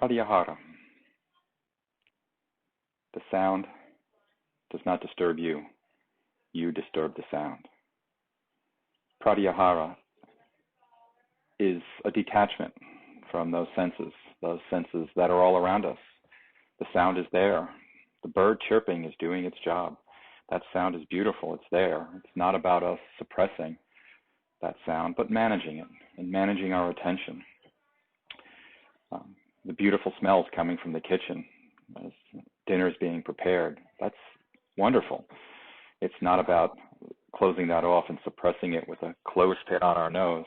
Pratyahara. The sound does not disturb you. You disturb the sound. Pratyahara is a detachment from those senses that are all around us. The sound is there. The bird chirping is doing its job. That sound is beautiful. It's there. It's not about us suppressing that sound, but managing it and managing our attention. The beautiful smells coming from the kitchen as dinner is being prepared. That's wonderful. It's not about closing that off and suppressing it with a clothespin on our nose.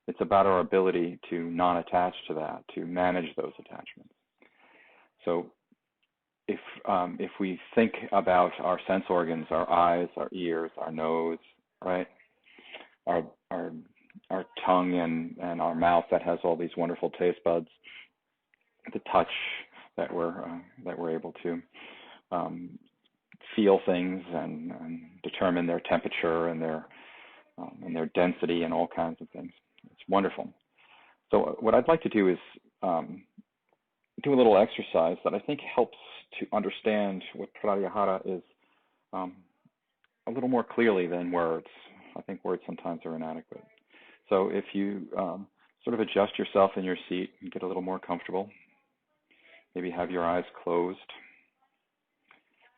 It's about our ability to non-attach to that, to manage those attachments. So if we think about our sense organs, our eyes, our ears, our nose, right, our tongue and our mouth that has all these wonderful taste buds, the touch that we're able to feel things and determine their temperature and their density and all kinds of things. It's wonderful. So what I'd like to do is do a little exercise that I think helps to understand what Pratyahara is a little more clearly than words. I think words sometimes are inadequate. So if you sort of adjust yourself in your seat and get a little more comfortable, maybe have your eyes closed.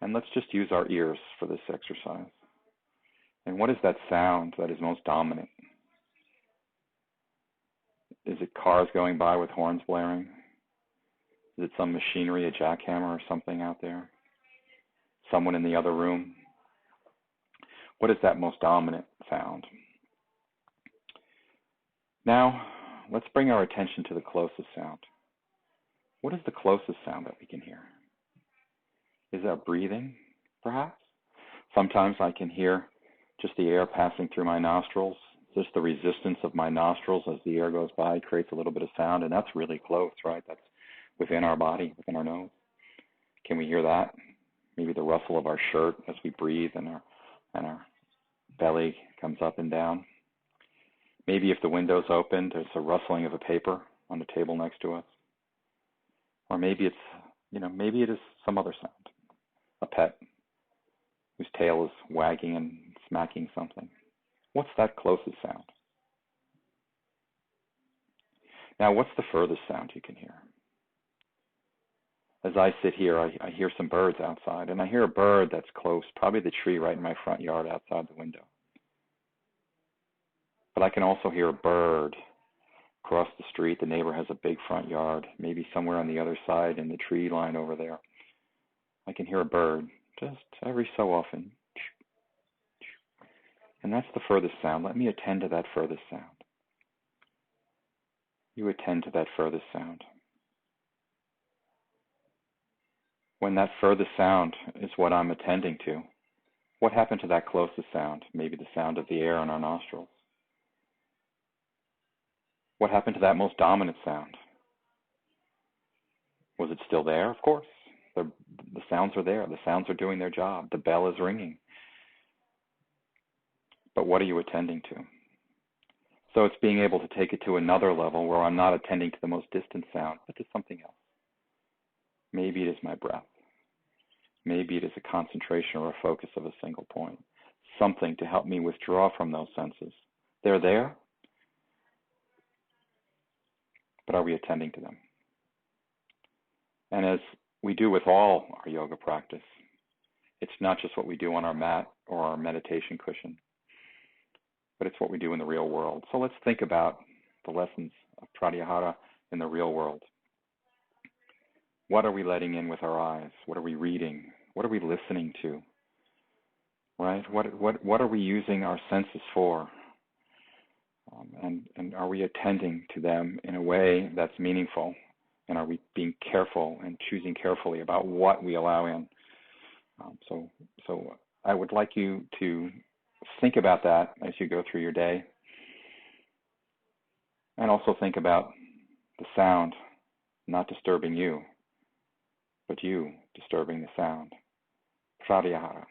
And let's just use our ears for this exercise. And what is that sound that is most dominant? Is it cars going by with horns blaring? Is it some machinery, a jackhammer or something out there? Someone in the other room? What is that most dominant sound? Now, let's bring our attention to the closest sound. What is the closest sound that we can hear? Is that breathing, perhaps? Sometimes I can hear just the air passing through my nostrils. Just the resistance of my nostrils as the air goes by creates a little bit of sound, and that's really close, right? That's within our body, within our nose. Can we hear that? Maybe the rustle of our shirt as we breathe and our belly comes up and down. Maybe if the window's open, there's a rustling of a paper on the table next to us. Or maybe maybe it is some other sound. A pet whose tail is wagging and smacking something. What's that closest sound? Now, what's the furthest sound you can hear? As I sit here, I hear some birds outside, and I hear a bird that's close, probably the tree right in my front yard outside the window. But I can also hear a bird across the street. The neighbor has a big front yard, maybe somewhere on the other side in the tree line over there. I can hear a bird just every so often. And that's the furthest sound. Let me attend to that furthest sound. You attend to that furthest sound. When that furthest sound is what I'm attending to, what happened to that closest sound? Maybe the sound of the air in our nostrils. What happened to that most dominant sound? Was it still there? Of course. The sounds are there. The sounds are doing their job. The bell is ringing. But what are you attending to? So it's being able to take it to another level where I'm not attending to the most distant sound, but to something else. Maybe it is my breath. Maybe it is a concentration or a focus of a single point. Something to help me withdraw from those senses. They're there, but are we attending to them? And as we do with all our yoga practice, it's not just what we do on our mat or our meditation cushion, but it's what we do in the real world. So let's think about the lessons of Pratyahara in the real world. What are we letting in with our eyes? What are we reading? What are we listening to? Right? What are we using our senses for? And are we attending to them in a way that's meaningful? And are we being careful and choosing carefully about what we allow in? So I would like you to think about that as you go through your day. And also think about the sound not disturbing you, but you disturbing the sound. Pratyahara.